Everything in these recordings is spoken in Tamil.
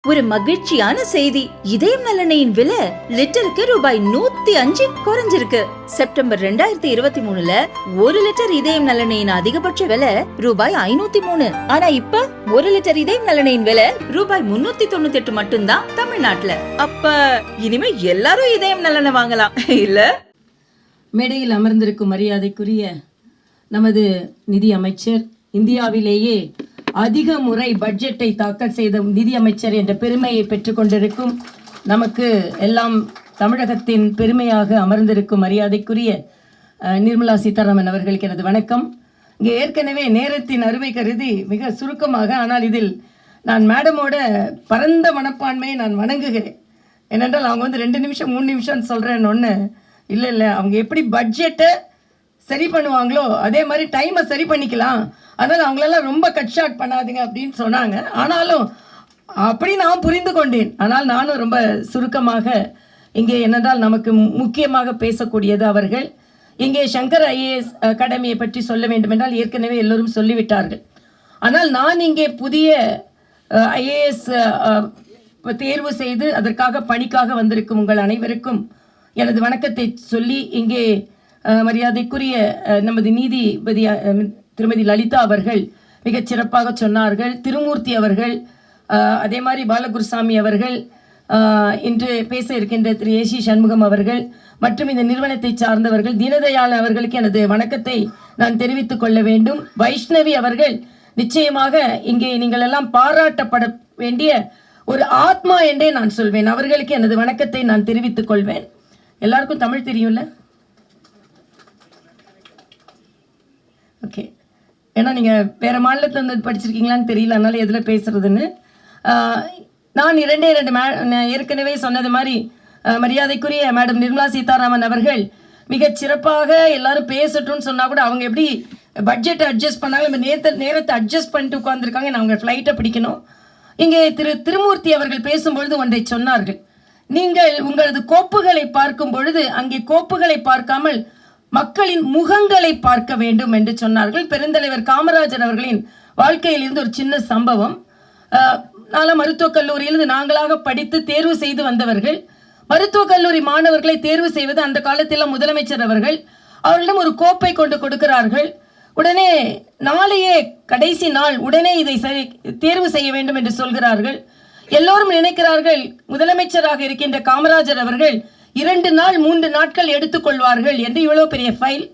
ஒரு மகிழ்ச்சியான செய்தி. இதயம் நல்லெண்ணெயின் விலை லிட்டருக்கு ரூபாய் 105 குறைஞ்சிருக்கு. செப்டம்பர் 2023ல 1 லிட்டர் இதயம் நல்லெண்ணெயின் அதிகபட்ச விலை ரூபாய் 503. ஆனா இப்ப 1 லிட்டர் இதயம் நல்லெண்ணெயின் விலை ரூபாய் 398 மட்டும்தான் தமிழ்நாட்டுல. அப்ப இனிமே எல்லாரும் இதயம் நல்லெண்ணெய் வாங்கலாம் இல்ல? மேடையில் அமர்ந்திருக்கும் மரியாதைக்குரிய நமது நிதி அமைச்சர், இந்தியாவிலேயே அதிக முறை பட்ஜெட்டை தாக்கல் செய்த நிதியமைச்சர் என்ற பெருமையை பெற்றுக்கொண்டிருக்கும் நமக்கு எல்லாம் தமிழகத்தின் பெருமையாக அமர்ந்திருக்கும் மரியாதைக்குரிய நிர்மலா சீதாராமன் அவர்களுக்கு எனது வணக்கம். இங்கே ஏற்கனவே நேரத்தின் அருமை கருதி மிக சுருக்கமாக, ஆனால் இதில் நான் மேடமோட பரந்த மனப்பான்மையை நான் வணங்குகிறேன். ஏனென்றால் அவங்க 2 நிமிஷம் 3 நிமிஷம்னு சொல்கிறேன்னு ஒன்று இல்லை, அவங்க எப்படி பட்ஜெட்டை சரி பண்ணுவாங்களோ அதே மாதிரி டைமை சரி பண்ணிக்கலாம், அதனால் அவங்களெல்லாம் ரொம்ப கட் ஷார்ட் பண்ணாதீங்க அப்படின்னு சொன்னாங்க. ஆனாலும் அப்படி நான் புரிந்து கொண்டேன். ஆனால் நானும் ரொம்ப சுருக்கமாக இங்கே என்னென்றால் நமக்கு முக்கியமாக பேசக்கூடியது அவர்கள். இங்கே சங்கர் ஐஏஎஸ் அகாடமியை பற்றி சொல்ல வேண்டும் என்றால் ஏற்கனவே எல்லோரும் சொல்லிவிட்டார்கள். ஆனால் நான் இங்கே புதிய ஐஏஎஸ் தேர்வு செய்து அதற்காக பணிக்காக வந்திருக்கும் உங்கள் அனைவருக்கும் எனது வணக்கத்தை சொல்லி, இங்கே மரியாதைக்குரிய நமது நீதிபதி திருமதி லலிதா அவர்கள் மிகச் சிறப்பாக சொன்னார்கள். திருமூர்த்தி அவர்கள், அதே மாதிரி பாலகுருசாமி அவர்கள், இன்று பேச இருக்கின்ற திரு ஏசி சண்முகம் அவர்கள் மற்றும் இந்த நிறுவனத்தை சார்ந்தவர்கள், தீனதயாள் அவர்களுக்கு எனது வணக்கத்தை நான் தெரிவித்துக் கொள்ள வேண்டும். வைஷ்ணவி அவர்கள் நிச்சயமாக இங்கே நீங்கள் எல்லாம் பாராட்டப்பட வேண்டிய ஒரு ஆத்மா என்றே நான் சொல்வேன். அவர்களுக்கு எனது வணக்கத்தை நான் தெரிவித்துக் கொள்வேன். எல்லாருக்கும் தமிழ் தெரியும்ல? ஓகே, ஏன்னா நீங்கள் வேறு மாநிலத்தில் வந்து படிச்சிருக்கீங்களான்னு தெரியல, அதனால எதில் பேசுகிறதுன்னு. நான் 2 ஏற்கனவே சொன்னது மாதிரி மரியாதைக்குரிய மேடம் நிர்மலா சீதாராமன் அவர்கள் மிகச் சிறப்பாக எல்லாரும் பேசட்டும்னு சொன்னால் கூட அவங்க எப்படி பட்ஜெட்டை அட்ஜஸ்ட் பண்ணாங்க, நம்ம நேரத்தை அட்ஜஸ்ட் பண்ணிட்டு உட்காந்துருக்காங்க. நான் அவங்க ஃப்ளைட்டை பிடிக்கணும். இங்கே திருமூர்த்தி அவர்கள் பேசும்பொழுது ஒன்றை சொன்னார்கள். நீங்கள் உங்களது கோப்புகளை பார்க்கும் பொழுது அங்கே கோப்புகளை பார்க்காமல் மக்களின் முகங்களை பார்க்க வேண்டும் என்று சொன்னார்கள். பெருந்தலைவர் காமராஜர் அவர்களின் வாழ்க்கையில் இருந்து ஒரு சின்ன சம்பவம். நாலாம் மருத்துவக் கல்லூரியிலிருந்து நாங்களாக படித்து தேர்வு செய்து வந்தவர்கள். மருத்துவக் கல்லூரி மாணவர்களை தேர்வு செய்வது அந்த காலத்தில் முதலமைச்சர் அவர்களிடம் ஒரு கோப்பை கொண்டு கொடுக்கிறார்கள். உடனே நாளையே கடைசி நாள், உடனே இதை தேர்வு செய்ய வேண்டும் என்று சொல்கிறார்கள். எல்லோரும் நினைக்கிறார்கள் முதலமைச்சராக இருக்கின்ற காமராஜர் அவர்கள் 2 நாள் 3 நாட்கள் எடுத்துக்கொள்வார்கள் என்று. இவ்வளவு பெரிய ஃபைல்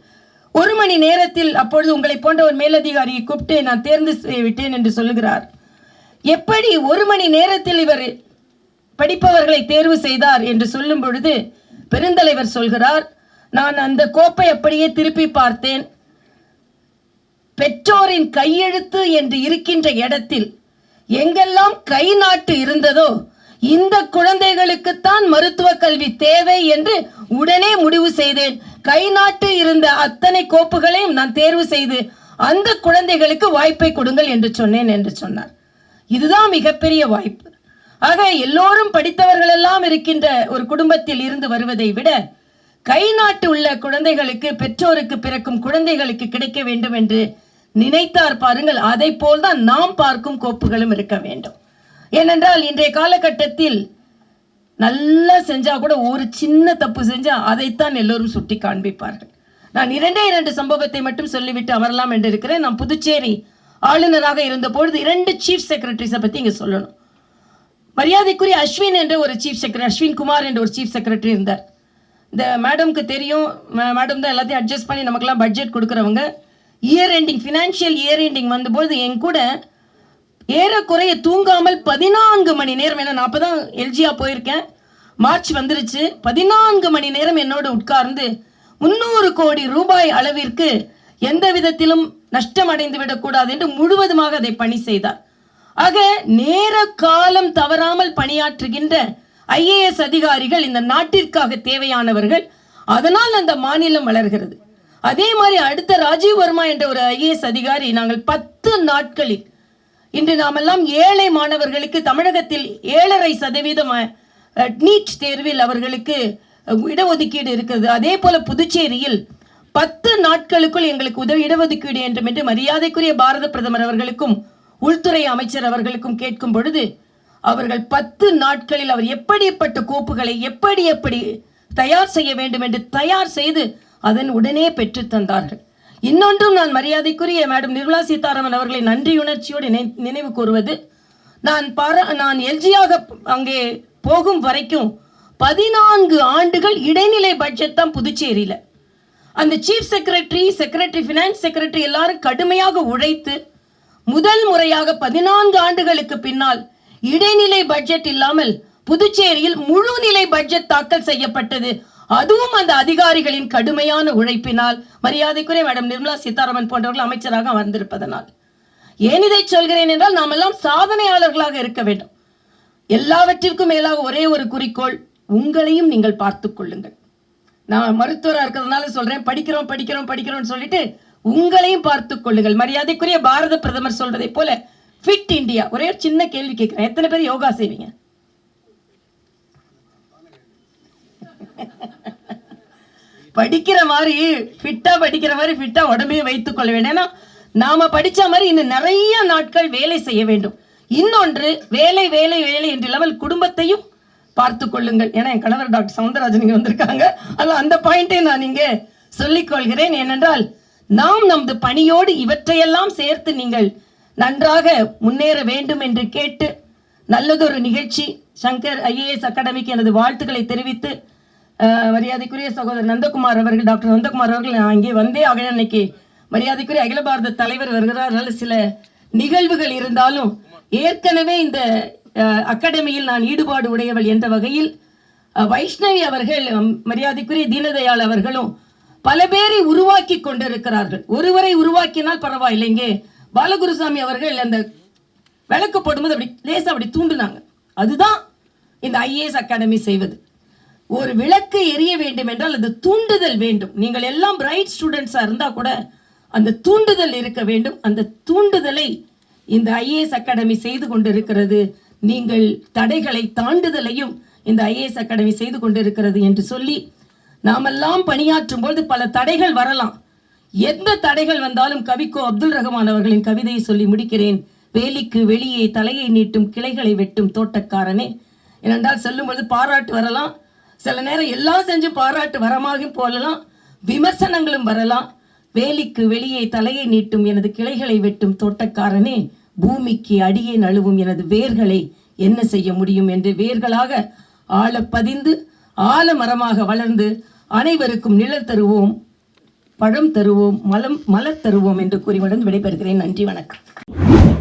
1 மணி நேரத்தில் அப்பொழுது உங்களை போன்ற ஒரு மேலதிகாரியை கூப்பிட்டு நான் தேர்ந்து விட்டேன் என்று சொல்லுகிறார். எப்படி 1 மணி நேரத்தில் இவர் படிப்பவர்களை தேர்வு செய்தார் என்று சொல்லும் பொழுது பெருந்தலைவர் சொல்கிறார், நான் அந்த கோப்பை அப்படியே திருப்பி பார்த்தேன். பெற்றோரின் கையெழுத்து என்று இருக்கின்ற இடத்தில் எங்கெல்லாம் கை நாட்டு இருந்ததோ இந்த குழந்தைகளுக்குத்தான் மருத்துவ கல்வி தேவை என்று உடனே முடிவு செய்தேன். கை நாட்டு இருந்த அத்தனை கோப்புகளையும் நான் தேர்வு செய்து அந்த குழந்தைகளுக்கு வாய்ப்பை கொடுங்கள் என்று சொன்னேன் என்று சொன்னார். இதுதான் மிகப்பெரிய வாய்ப்பு. ஆக எல்லோரும் படித்தவர்கள் எல்லாம் இருக்கின்ற ஒரு குடும்பத்தில் இருந்து வருவதை விட கை நாட்டு உள்ள குழந்தைகளுக்கு, பெற்றோருக்கு பிறக்கும் குழந்தைகளுக்கு கிடைக்க வேண்டும் என்று நினைத்தார் பாருங்கள். அதை போல்தான் நாம் பார்க்கும் கோப்புகளும் இருக்க வேண்டும். ஏனென்றால் இன்றைய காலகட்டத்தில் நல்லா செஞ்சா கூட ஒரு சின்ன தப்பு செஞ்சா அதைத்தான் எல்லோரும் சுட்டி காண்பிப்பார்கள். நான் 2 சம்பவத்தை மட்டும் சொல்லிவிட்டு அமரலாம் என்று இருக்கிறேன். நான் புதுச்சேரி ஆளுநராக இருந்த பொழுது 2 சீஃப் செக்ரட்டரிஸை பற்றி இங்கே சொல்லணும். மரியாதைக்குரிய அஸ்வின் என்ற ஒரு சீஃப் செக்ரட்டரி, அஸ்வின் குமார் என்ற ஒரு சீஃப் செக்ரட்டரி இருந்தார். இந்த மேடம்க்கு தெரியும், மேடம் தான் எல்லாத்தையும் அட்ஜஸ்ட் பண்ணி நமக்கெல்லாம் பட்ஜெட் கொடுக்குறவங்க. Year ending, financial year ending வந்தபோது என் கூட ஏறக்குறைய தூங்காமல் 14 மணி நேரம், ஏன்னா நான் அப்போ தான் எல்ஜியா போயிருக்கேன், மார்ச் வந்துருச்சு, 14 மணி நேரம் என்னோடு உட்கார்ந்து 300 கோடி ரூபாய் அளவிற்கு எந்த விதத்திலும் நஷ்டம் அடைந்து விடக்கூடாது என்று முழுவதுமாக அதை பணி செய்தார். ஆக நேர காலம் தவறாமல் பணியாற்றுகின்ற ஐஏஎஸ் அதிகாரிகள் இந்த நாட்டிற்காக தேவையானவர்கள். அதனால் அந்த மாநிலம் வளர்கிறது. அதே மாதிரி அடுத்த ராஜீவ் வர்மா என்ற ஒரு ஐஏஎஸ் அதிகாரி, நாங்கள் 10 நாட்களில், இன்று நாமெல்லாம் ஏழை மாணவர்களுக்கு தமிழகத்தில் 7.5% நீட் தேர்வில் அவர்களுக்கு இடஒதுக்கீடு இருக்கிறது. அதே போல புதுச்சேரியில் 10 நாட்களுக்குள் எங்களுக்கு இடஒதுக்கீடு என்று மரியாதைக்குரிய பாரத பிரதமர் அவர்களுக்கும் உள்துறை அமைச்சர் அவர்களுக்கும் கேட்கும் பொழுது அவர்கள் 10 நாட்களில் அவர் எப்படிப்பட்ட கோப்புகளை எப்படி தயார் செய்ய வேண்டும் என்று தயார் செய்து அதன் உடனே பெற்று தந்தார்கள். இன்னொன்றும் நான் மரியாதைக்குரிய மேடம் நிர்மலா சீதாராமன் அவர்களை நன்றியுணர்ச்சியோடு நினைவு கூறுவது, நான் எல்ஜியாக அங்கே போகும் வரைக்கும் 14 ஆண்டுகள் இடைநிலை பட்ஜெட் தான் புதுச்சேரியில. அந்த சீஃப் செக்ரட்டரி ஃபினான்ஸ் செக்ரட்டரி எல்லாரும் கடுமையாக உழைத்து முதல் முறையாக 14 ஆண்டுகளுக்கு பின்னால் இடைநிலை பட்ஜெட் இல்லாமல் புதுச்சேரியில் முழுநிலை பட்ஜெட் தாக்கல் செய்யப்பட்டது. அதுவும் அந்த அதிகாரிகளின் கடுமையான உழைப்பினால், மரியாதைக்குரிய மேடம் நிர்மலா சீதாராமன் போன்றவர்கள் அமைச்சராக வந்திருப்பதனால். ஏன் இதை சொல்கிறேன் என்றால், நாம் எல்லாம் சாதனையாளர்களாக இருக்க வேண்டும். எல்லாவற்றிற்கும் மேலாக ஒரே ஒரு குறிக்கோள், உங்களையும் நீங்கள் பார்த்துக் கொள்ளுங்கள். நான் மருத்துவராக இருக்கிறதுனால சொல்றேன், படிக்கிறோம் சொல்லிட்டு உங்களையும் பார்த்துக் கொள்ளுங்கள். மரியாதைக்குரிய பாரத பிரதமர் சொல்வதை போல ஃபிட் இந்தியா. ஒரே ஒரு சின்ன கேள்வி கேட்கிறேன், எத்தனை பேர் யோகா செய்வீங்க? படிக்கிற மாதிரி ஃபிட்டா உடம்பையே வைத்துக் கொள்ள வேண்டும். ஏன்னா நாம படிச்ச மாதிரி இன்னும் நிறைய நாட்கள் வேலை செய்ய வேண்டும். இன்னொன்று, வேலை என்று இல்லாமல் குடும்பத்தையும் பார்த்துக் கொள்ளுங்கள். ஏன்னா என் கணவர் டாக்டர் சவுந்தரராஜன் இங்க வந்திருக்காங்க, அந்த பாயிண்டை நான் இங்கே சொல்லிக் கொள்கிறேன். ஏனென்றால் நாம் நமது பணியோடு இவற்றையெல்லாம் சேர்த்து நீங்கள் நன்றாக முன்னேற வேண்டும் என்று கேட்டு, நல்லதொரு நிகழ்ச்சி சங்கர் IAS அகாடமிக்கு எனது வாழ்த்துக்களை தெரிவித்து, மரியாதைக்குரிய சகோதரர் நந்தகுமார் அவர்கள், டாக்டர் நந்தகுமார் அவர்கள், நான் இங்கே வந்தே ஆக இன்னைக்கு மரியாதைக்குரிய அகில பாரத தலைவர் வருகிறார். சில நிகழ்வுகள் இருந்தாலும் ஏற்கனவே இந்த அகாடமியில் நான் ஈடுபாடு உடையவள் என்ற வகையில் வைஷ்ணவி அவர்கள், மரியாதைக்குரிய தீனதயாள் அவர்களும் பல பேரை உருவாக்கி கொண்டிருக்கிறார்கள். ஒருவரை உருவாக்கினால் பரவாயில்லை. இங்கே பாலகுருசாமி அவர்கள் அந்த விளக்கு போடும்போது அப்படி லேசா அப்படி தூண்டுனாங்க. அதுதான் இந்த IAS அகாடமி செய்வது. ஒரு விளக்கு எரிய வேண்டும் என்றால் அது தூண்டுதல் வேண்டும். நீங்கள் எல்லாம் பிரைட் ஸ்டூடெண்ட்ஸா இருந்தா கூட அந்த தூண்டுதல் இருக்க வேண்டும். அந்த தூண்டுதலை இந்த IAS அகாடமி செய்து கொண்டிருக்கிறது. நீங்கள் தடைகளை தாண்டுதலையும் இந்த IAS அகாடமி செய்து கொண்டிருக்கிறது என்று சொல்லி, நாமெல்லாம் பணியாற்றும் போது பல தடைகள் வரலாம். எந்த தடைகள் வந்தாலும் கவிக்கோ அப்துல் ரஹ்மான் அவர்களின் கவிதையை சொல்லி முடிக்கிறேன். வேலிக்கு வெளியே தலையை நீட்டும் கிளைகளை வெட்டும் தோட்டக்காரனே. ஏனென்றால் சொல்லும்போது பாராட்டு வரலாம், சில நேரம் எல்லாம் செஞ்சு பாராட்டு வரமாகி போகலாம், விமர்சனங்களும் வரலாம். வேலிக்கு வெளியே தலையை நீட்டும் எனது கிளைகளை வெட்டும் தோட்டக்காரனே, பூமிக்கு அடியே நழுவும் எனது வேர்களை என்ன செய்ய முடியும் என்று வேர்களாக ஆழ பதிந்து ஆலமரமாக வளர்ந்து அனைவருக்கும் நிழல் தருவோம், பழம் தருவோம், மலர் தருவோம் என்று கூறிவிடன் விடைபெறுகிறேன். நன்றி, வணக்கம்.